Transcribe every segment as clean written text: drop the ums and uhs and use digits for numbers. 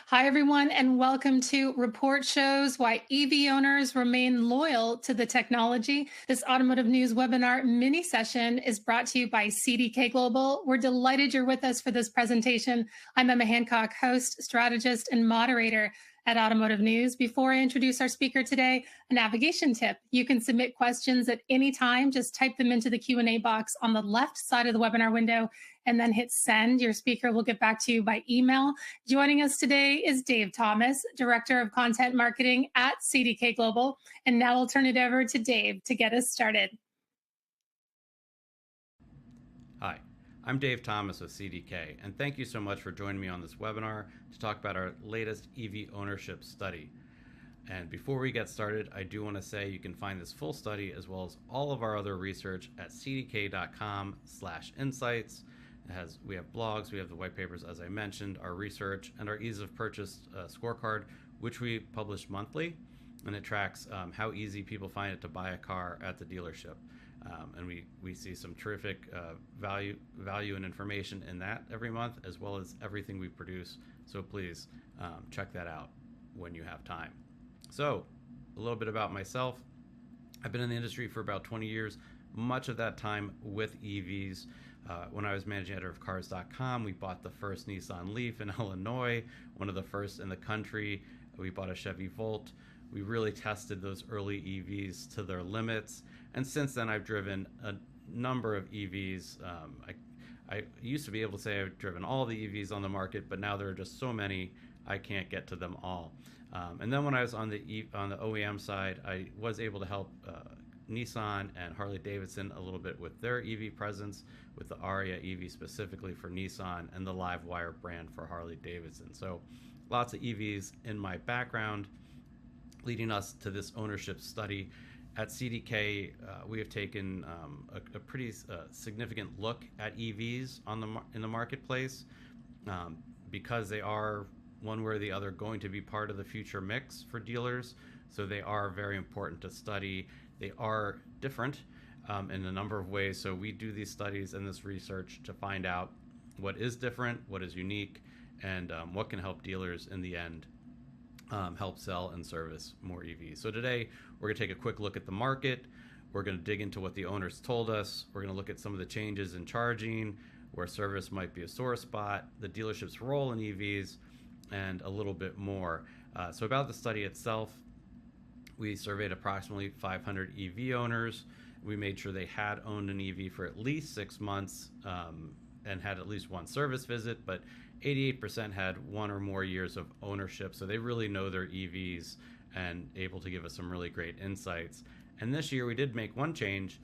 Hi, everyone, and welcome to Report Shows Why EV Owners Remain Loyal to the Technology. This automotive news webinar mini session is brought to you by CDK Global. We're delighted you're with us for this presentation. I'm Emma Hancock, host, strategist, and moderator at Automotive News. Before I introduce our speaker today, a navigation tip. You can submit questions at any time. Just type them into the Q&A box on the left side of the webinar window and then hit send. Your speaker will get back to you by email. Joining us today is Dave Thomas, Director of Content Marketing at CDK Global. And now I'll turn it over to Dave to get us started. Hi, I'm Dave Thomas with CDK, and thank you so much for joining me on this webinar to talk about our latest EV ownership study. And before we get started, I do want to say you can find this full study as well as all of our other research at cdk.com/insights. We have blogs, we have the white papers, as I mentioned, our research, and our ease of purchase scorecard, which we publish monthly, and it tracks how easy people find it to buy a car at the dealership. And we see some terrific value and information in that every month, as well as everything we produce. So please check that out when you have time. So a little bit about myself. I've been in the industry for about 20 years, much of that time with EVs. When I was managing editor of Cars.com, we bought the first Nissan Leaf in Illinois, one of the first in the country. We bought a Chevy Volt. We really tested those early EVs to their limits. And since then, I've driven a number of EVs. I used to be able to say I've driven all the EVs on the market, but now there are just so many, I can't get to them all. And then when I was on the OEM side, I was able to help Nissan and Harley-Davidson a little bit with their EV presence, with the Aria EV specifically for Nissan and the Livewire brand for Harley-Davidson. So lots of EVs in my background, leading us to this ownership study. At CDK, we have taken a pretty significant look at EVs in the marketplace because they are one way or the other going to be part of the future mix for dealers. So they are very important to study. They are different in a number of ways. So we do these studies and this research to find out what is different, what is unique, and what can help dealers in the end help sell and service more EVs. So today we're going to take a quick look at the market. We're going to dig into what the owners told us. We're going to look at some of the changes in charging, where service might be a sore spot, the dealership's role in EVs, and a little bit more. So about the study itself, we surveyed approximately 500 EV owners. We made sure they had owned an EV for at least 6 months and had at least one service visit, but 88% had 1 or more years of ownership. So they really know their EVs and able to give us some really great insights. And this year we did make one change.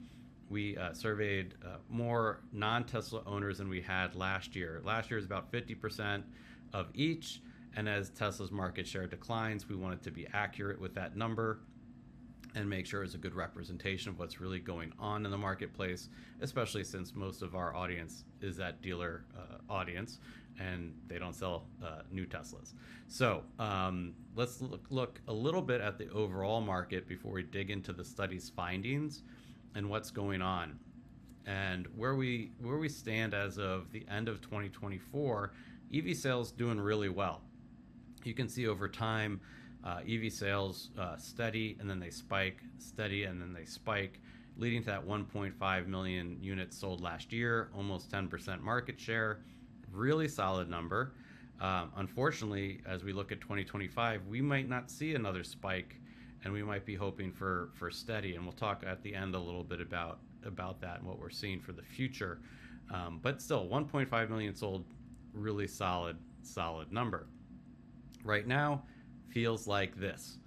We surveyed more non-Tesla owners than we had last year. Last year was about 50% of each. And as Tesla's market share declines, we wanted to be accurate with that number and make sure it's a good representation of what's really going on in the marketplace, especially since most of our audience is that dealer audience and they don't sell new Teslas. So let's look a little bit at the overall market before we dig into the study's findings and what's going on. And where we stand as of the end of 2024, EV sales doing really well. You can see over time, EV sales steady, and then they spike, steady, and then they spike, leading to that 1.5 million units sold last year, almost 10% market share. Really solid number. Unfortunately, as we look at 2025, we might not see another spike, and we might be hoping for steady. And we'll talk at the end a little bit about that and what we're seeing for the future. But still, 1.5 million sold, really solid number. Right now feels like this.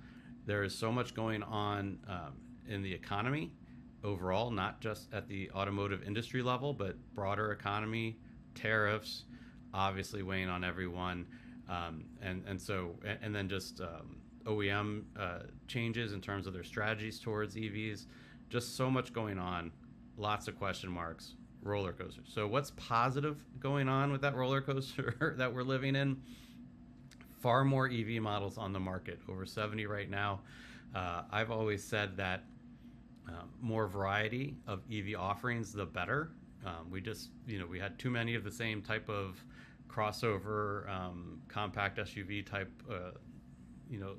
There is so much going on in the economy overall, not just at the automotive industry level, but broader economy, tariffs, obviously weighing on everyone, and then just OEM changes in terms of their strategies towards EVs. Just so much going on, lots of question marks, roller coaster. So what's positive going on with that roller coaster that we're living in? Far more EV models on the market, over 70 right now. I've always said that more variety of EV offerings, the better. We had too many of the same type of crossover, compact SUV type,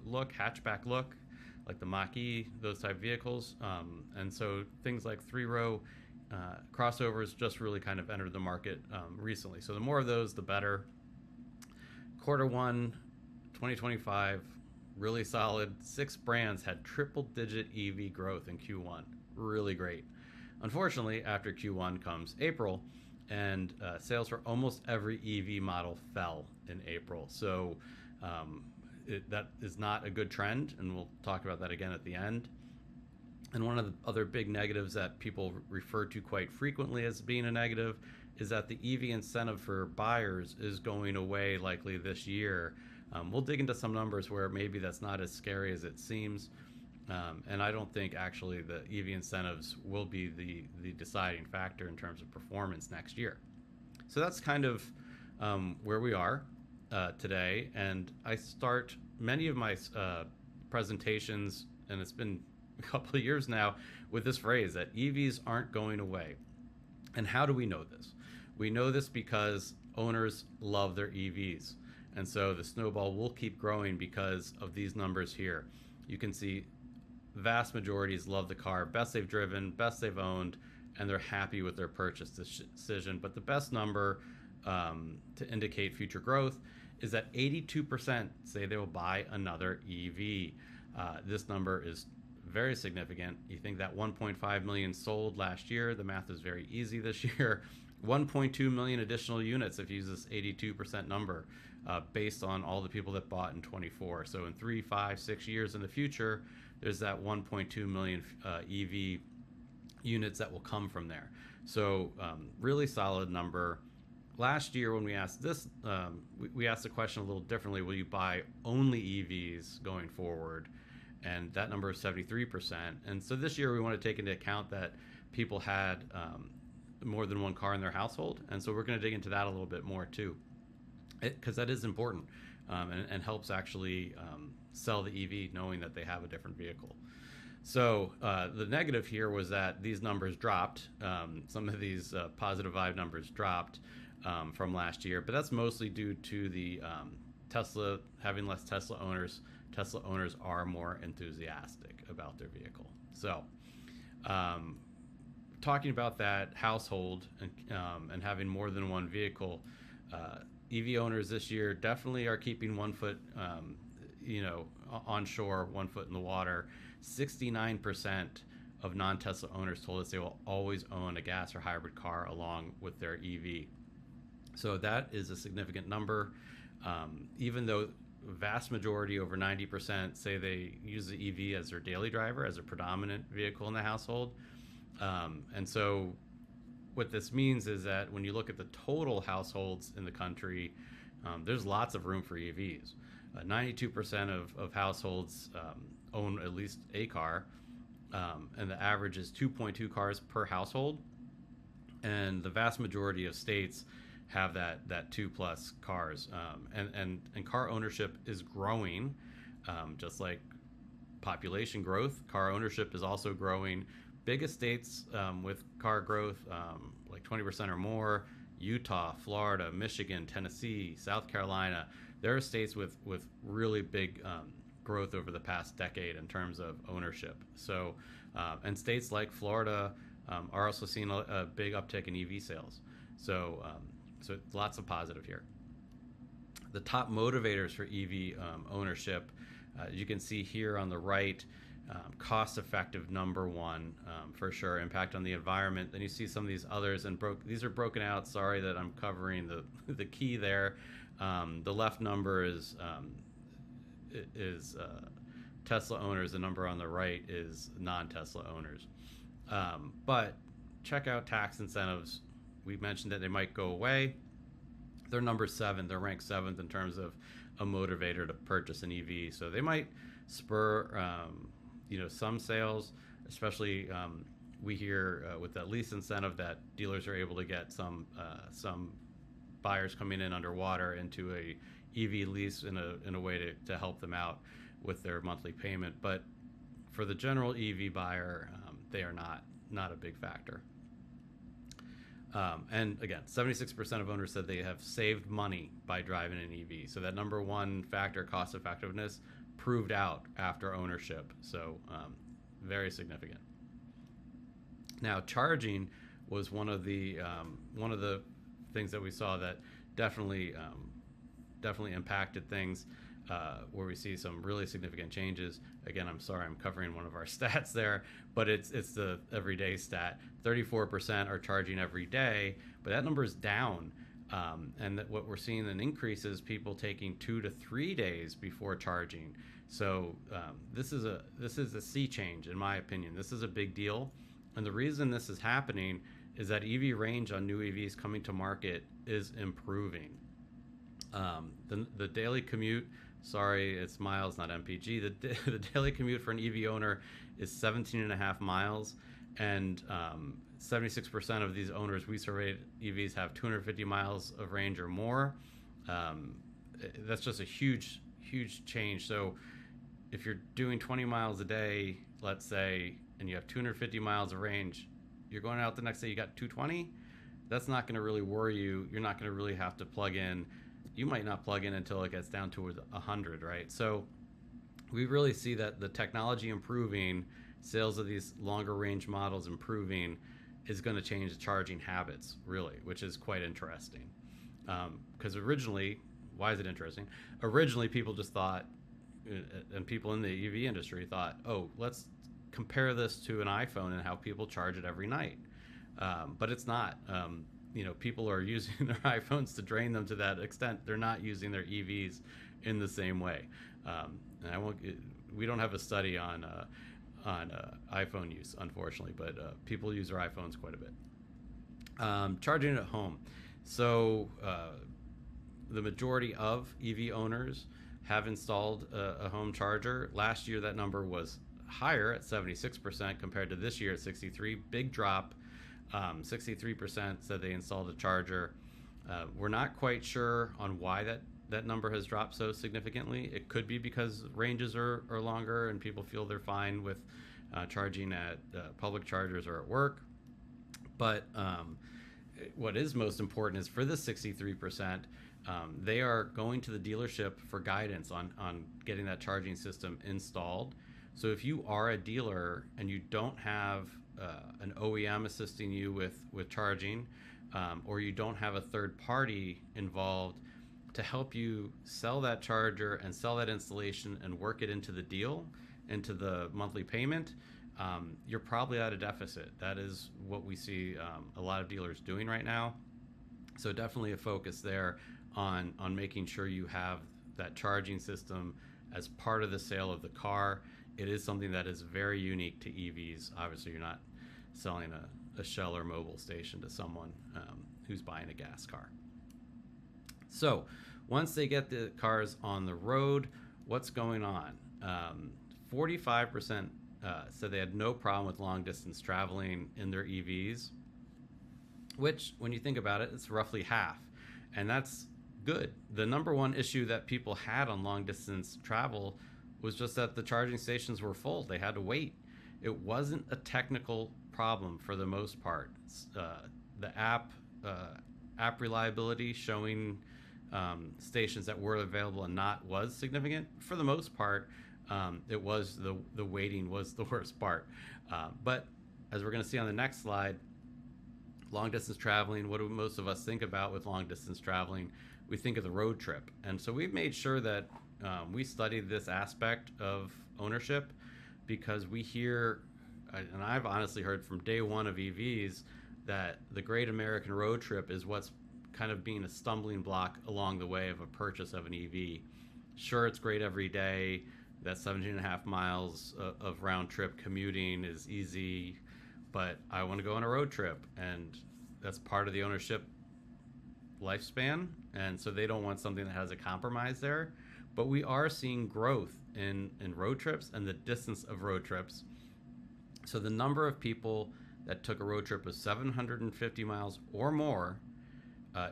look, hatchback look, like the Mach-E, those type vehicles. And so things like three-row crossovers just really kind of entered the market recently. So the more of those, the better. Q1 2025, really solid. 6 brands had triple-digit EV growth in Q1. Really great. Unfortunately, after Q1 comes April, and sales for almost every EV model fell in April. So that is not a good trend, and we'll talk about that again at the end. And one of the other big negatives that people refer to quite frequently as being a negative is that the EV incentive for buyers is going away likely this year. We'll dig into some numbers where maybe that's not as scary as it seems. And I don't think actually the EV incentives will be the deciding factor in terms of performance next year. So that's kind of where we are today. And I start many of my presentations, and it's been a couple of years now, with this phrase that EVs aren't going away. And how do we know this? We know this because owners love their EVs. And so the snowball will keep growing because of these numbers here. You can see vast majorities love the car, best they've driven, best they've owned, and they're happy with their purchase decision. But the best number to indicate future growth is that 82% say they will buy another EV. This number is very significant. You think that 1.5 million sold last year, the math is very easy this year. 1.2 million additional units if you use this 82% number based on all the people that bought in 24. So in 3, 5, 6 years in the future, there's that 1.2 million EV units that will come from there. So really solid number. Last year when we asked this, we asked the question a little differently. Will you buy only EVs going forward? And that number is 73%. And so this year we want to take into account that people had more than one car in their household. And so we're going to dig into that a little bit more too, because that is important and helps actually sell the EV knowing that they have a different vehicle. So the negative here was that these numbers dropped. Some of these positive vibe numbers dropped from last year, but that's mostly due to the Tesla having less Tesla owners. Tesla owners are more enthusiastic about their vehicle. So talking about that household and having more than one vehicle, EV owners this year definitely are keeping one foot on shore, one foot in the water. 69% of non-Tesla owners told us they will always own a gas or hybrid car along with their EV. So that is a significant number. Even though vast majority, over 90%, say they use the EV as their daily driver, as a predominant vehicle in the household. And so what this means is that when you look at the total households in the country, there's lots of room for EVs. 92% of households own at least a car, and the average is 2.2 cars per household. And the vast majority of states have that 2+ cars, and car ownership is growing, just like population growth. Car ownership is also growing. Biggest states with car growth, like 20% or more: Utah, Florida, Michigan, Tennessee, South Carolina. There are states with really big growth over the past decade in terms of ownership. So, and states like Florida are also seeing a big uptick in EV sales. So, so lots of positive here. The top motivators for EV ownership, you can see here on the right, cost-effective number one, for sure. Impact on the environment. Then you see some of these others, and these are broken out. Sorry that I'm covering the key there. The left number is Tesla owners. The number on the right is non-Tesla owners. But check out tax incentives. We mentioned that they might go away. They're number 7. They're ranked 7th in terms of a motivator to purchase an EV. So they might spur, some sales, especially we hear with that lease incentive that dealers are able to get some buyers coming in underwater into a EV lease in a way to help them out with their monthly payment. But for the general EV buyer, they are not a big factor. And again, 76% of owners said they have saved money by driving an EV. So that number one factor, cost effectiveness, proved out after ownership. So very significant. Now, charging was one of the things that we saw that definitely impacted things, where we see some really significant changes. Again, I'm sorry, I'm covering one of our stats there, but it's the everyday stat. 34% are charging every day, but that number is down. And that what we're seeing an increase is people taking 2 to 3 days before charging. So this is a sea change, in my opinion. This is a big deal, and the reason this is happening is that EV range on new EVs coming to market is improving. The daily commute, sorry, it's miles, not MPG. The daily commute for an EV owner is 17 and a half miles, and 76% of these owners we surveyed EVs have 250 miles of range or more. That's just a huge change. So if you're doing 20 miles a day, let's say, and you have 250 miles of range, you're going out the next day, you got 220. That's not going to really worry you. You're not going to really have to plug in. You might not plug in until it gets down to 100, right? So we really see that the technology improving, sales of these longer range models improving, is going to change the charging habits, really, which is quite interesting. Because originally, why is it interesting? Originally, people just thought, and people in the EV industry thought, oh, let's compare this to an iPhone and how people charge it every night. But it's not. People are using their iPhones to drain them to that extent. They're not using their EVs in the same way. And we don't have a study on iPhone use, unfortunately, but people use their iPhones quite a bit. Charging at home. So the majority of EV owners have installed a home charger. Last year, that number was higher at 76% compared to this year at 63%. Big drop. 63% said they installed a charger. We're not quite sure on why that number has dropped so significantly. It could be because ranges are longer and people feel they're fine with charging at public chargers or at work. But what is most important is for the 63%, they are going to the dealership for guidance on getting that charging system installed. So if you are a dealer and you don't have an OEM assisting you with charging, or you don't have a third party involved to help you sell that charger and sell that installation and work it into the deal, into the monthly payment, you're probably at a deficit. That is what we see a lot of dealers doing right now. So definitely a focus there on making sure you have that charging system as part of the sale of the car. It is something that is very unique to EVs. Obviously, you're not selling a Shell or Mobil station to someone who's buying a gas car. So once they get the cars on the road, what's going on? 45% said they had no problem with long distance traveling in their EVs, which, when you think about it, it's roughly half. And that's good. The number one issue that people had on long distance travel was just that the charging stations were full. They had to wait. It wasn't a technical problem for the most part. The app reliability showing stations that were available and not was significant. For the most part, it was the waiting was the worst part. But as we're going to see on the next slide, long distance traveling, what do most of us think about with long distance traveling? We think of the road trip. And so we've made sure that we studied this aspect of ownership, because we hear, and I've honestly heard from day one of EVs, that the Great American Road Trip is what's kind of being a stumbling block along the way of a purchase of an EV. Sure, it's great every day. That 17 and a half miles of round trip commuting is easy, but I want to go on a road trip, and that's part of the ownership lifespan. And so they don't want something that has a compromise there. But we are seeing growth in road trips and the distance of road trips. So the number of people that took a road trip of 750 miles or more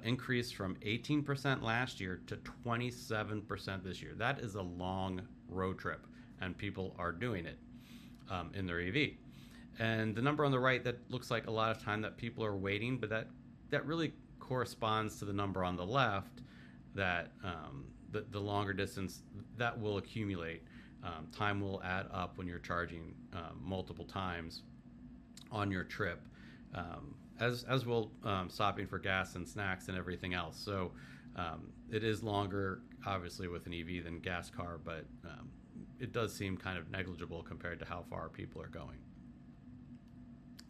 increased from 18% last year to 27% this year. That is a long road trip, and people are doing it in their EV. And the number on the right, that looks like a lot of time that people are waiting, but that that really corresponds to the number on the left, that the longer distance that will accumulate. Time will add up when you're charging multiple times on your trip, as will stopping for gas and snacks and everything else. So it is longer, obviously, with an EV than gas car, but it does seem kind of negligible compared to how far people are going.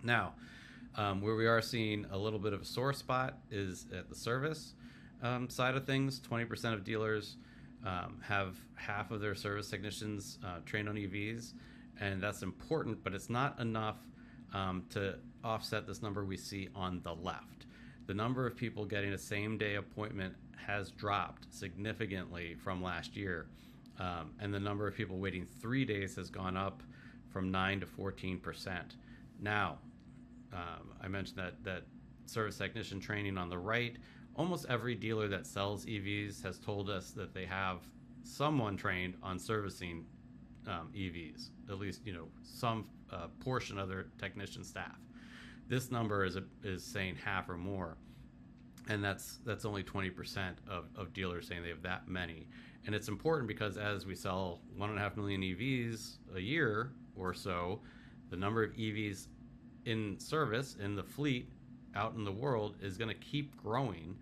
Now, where we are seeing a little bit of a sore spot is at the service side of things. 20% of dealers have half of their service technicians trained on EVs, and that's important, but it's not enough to offset this number we see on the left. The number of people getting a same-day appointment has dropped significantly from last year, and the number of people waiting 3 days has gone up from 9 to 14%. Now, I mentioned that service technician training on the right. Almost every dealer that sells EVs has told us that they have someone trained on servicing EVs, at least some portion of their technician staff. This number is saying half or more, and that's only 20% of dealers saying they have that many. And it's important because as we sell 1.5 million EVs a year or so, the number of EVs in service in the fleet out in the world is going to keep growing,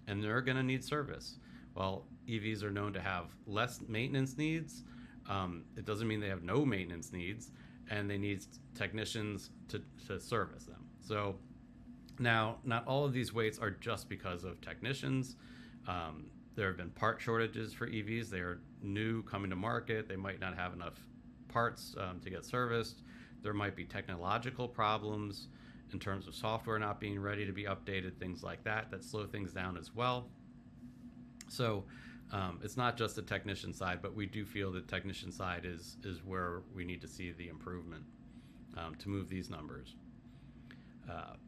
and they're going to need service. Well, EVs are known to have less maintenance needs. It doesn't mean they have no maintenance needs, and they need technicians to service them. So now, not all of these waits are just because of technicians. There have been part shortages for EVs. They are new, coming to market. They might not have enough parts to get serviced. There might be technological problems in terms of software not being ready to be updated, things like that slow things down as well. So it's not just the technician side, but we do feel the technician side is where we need to see the improvement to move these numbers.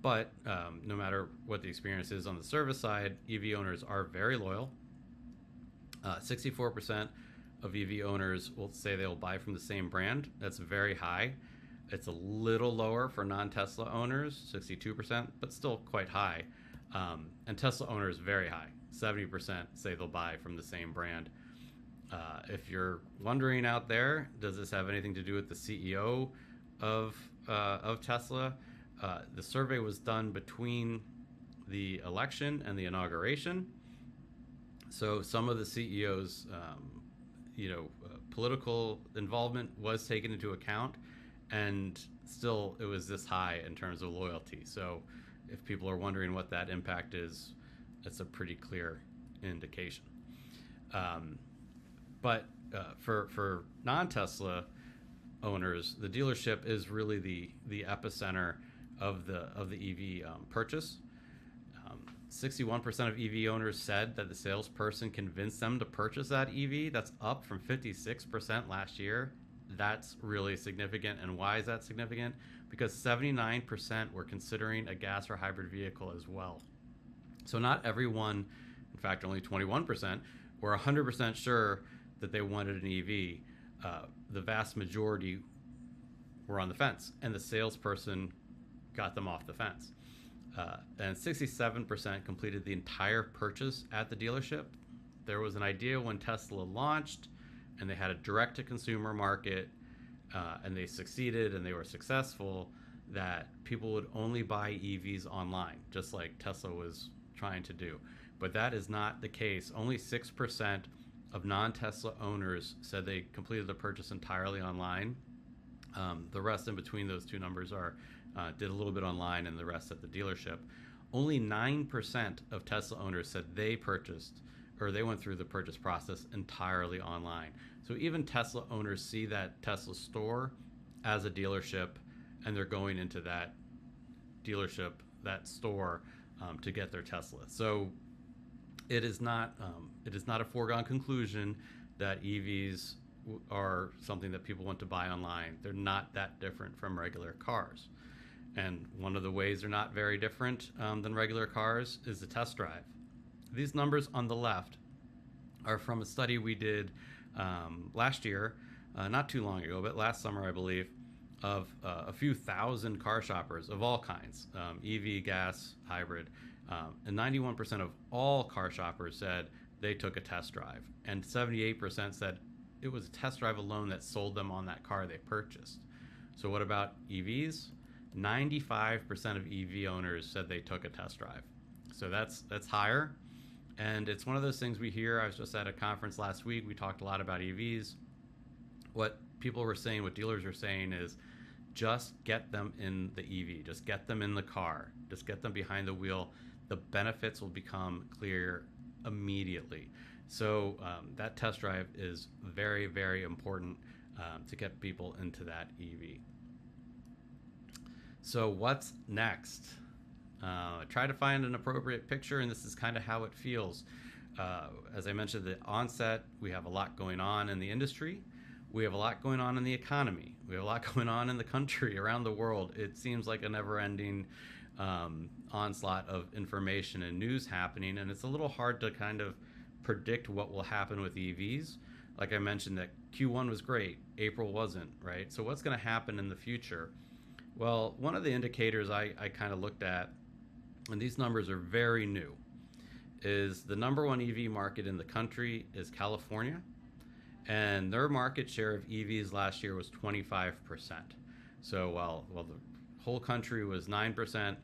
But no matter what the experience is on the service side, EV owners are very loyal. 64% of EV owners will say they'll buy from the same brand. That's very high. It's a little lower for non-Tesla owners, 62%, but still quite high. And Tesla owners, very high. 70% say they'll buy from the same brand. If you're wondering out there, does this have anything to do with the CEO of Tesla? The survey was done between the election and the inauguration. So some of the CEOs, political involvement was taken into account, and still it was this high in terms of loyalty. So if people are wondering what that impact is, it's a pretty clear indication. But for non-Tesla owners, the dealership is really the epicenter of the EV purchase. 61% of EV owners said that the salesperson convinced them to purchase that EV. That's up from 56% last year. That's really significant. And why is that significant? Because 79% were considering a gas or hybrid vehicle as well. So not everyone, in fact, only 21%, were 100% sure that they wanted an EV. The vast majority were on the fence, and the salesperson got them off the fence. And 67% completed the entire purchase at the dealership. There was an idea when Tesla launched, and they had a direct-to-consumer market, and they succeeded and they were successful, that people would only buy EVs online, just like Tesla was trying to do. But that is not the case. Only 6% of non-Tesla owners said they completed the purchase entirely online. The rest in between those two numbers are did a little bit online and the rest at the dealership. Only 9% of Tesla owners said they purchased, or they went through the purchase process entirely online. So even Tesla owners see that Tesla store as a dealership, and they're going into that dealership, that store, to get their Tesla. So it is not a foregone conclusion that EVs are something that people want to buy online. They're not that different from regular cars. And one of the ways they're not very different than regular cars is the test drive. These numbers on the left are from a study we did last year, not too long ago, but last summer, I believe, of a few thousand car shoppers of all kinds, EV, gas, hybrid, And 91% of all car shoppers said they took a test drive, and 78% said it was a test drive alone that sold them on that car they purchased. So what about EVs? 95% of EV owners said they took a test drive. So that's higher. And it's one of those things we hear. I was just at a conference last week. We talked a lot about EVs. What people were saying, what dealers are saying is just get them in the EV, just get them in the car, just get them behind the wheel. The benefits will become clear immediately. So that test drive is very, very important to get people into that EV. So what's next? Try to find an appropriate picture, and this is kind of how it feels. As I mentioned at the onset, we have a lot going on in the industry. We have a lot going on in the economy. We have a lot going on in the country, around the world. It seems like a never-ending onslaught of information and news happening, and it's a little hard to kind of predict what will happen with EVs. Like I mentioned, that Q1 was great, April wasn't, right? So what's going to happen in the future? Well, one of the indicators I kind of looked at, and these numbers are very new, is the number one EV market in the country is California, and their market share of EVs last year was 25%. So while the whole country was 9%,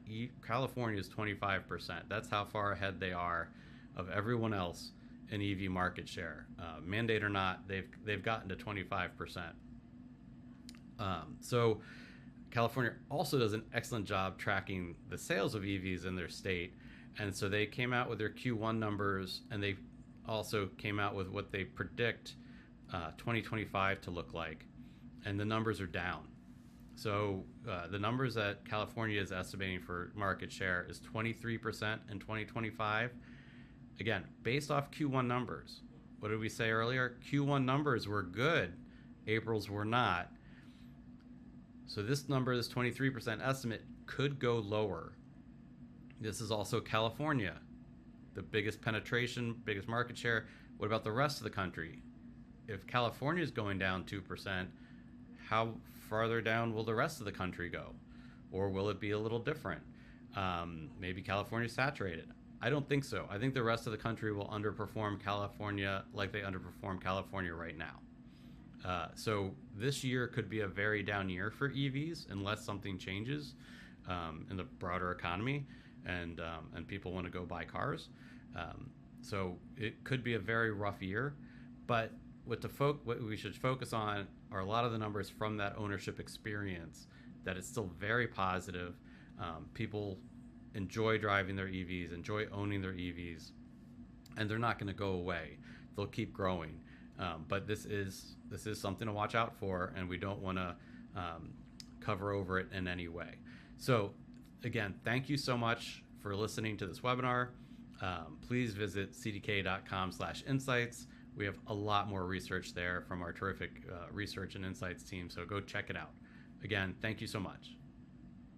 California is 25%. That's how far ahead they are of everyone else in EV market share. Mandate or not, they've gotten to 25%. So California also does an excellent job tracking the sales of EVs in their state. And so they came out with their Q1 numbers, and they also came out with what they predict 2025 to look like. And the numbers are down. So the numbers that California is estimating for market share is 23% in 2025. Again, based off Q1 numbers. What did we say earlier? Q1 numbers were good. April's were not. So this number, this 23% estimate, could go lower. This is also California, the biggest penetration, biggest market share. What about the rest of the country? If California is going down 2%, how farther down will the rest of the country go? Or will it be a little different? Maybe California's saturated. I don't think so. I think the rest of the country will underperform California like they underperform California right now. So this year could be a very down year for EVs unless something changes in the broader economy and people want to go buy cars. So it could be a very rough year, but what we should focus on are a lot of the numbers from that ownership experience, that it's still very positive. People enjoy driving their EVs, enjoy owning their EVs, and they're not going to go away. They'll keep growing. But this is something to watch out for, and we don't want to cover over it in any way. So again, thank you so much for listening to this webinar. Please visit cdk.com/insights. We have a lot more research there from our terrific research and insights team, so go check it out. Again, thank you so much.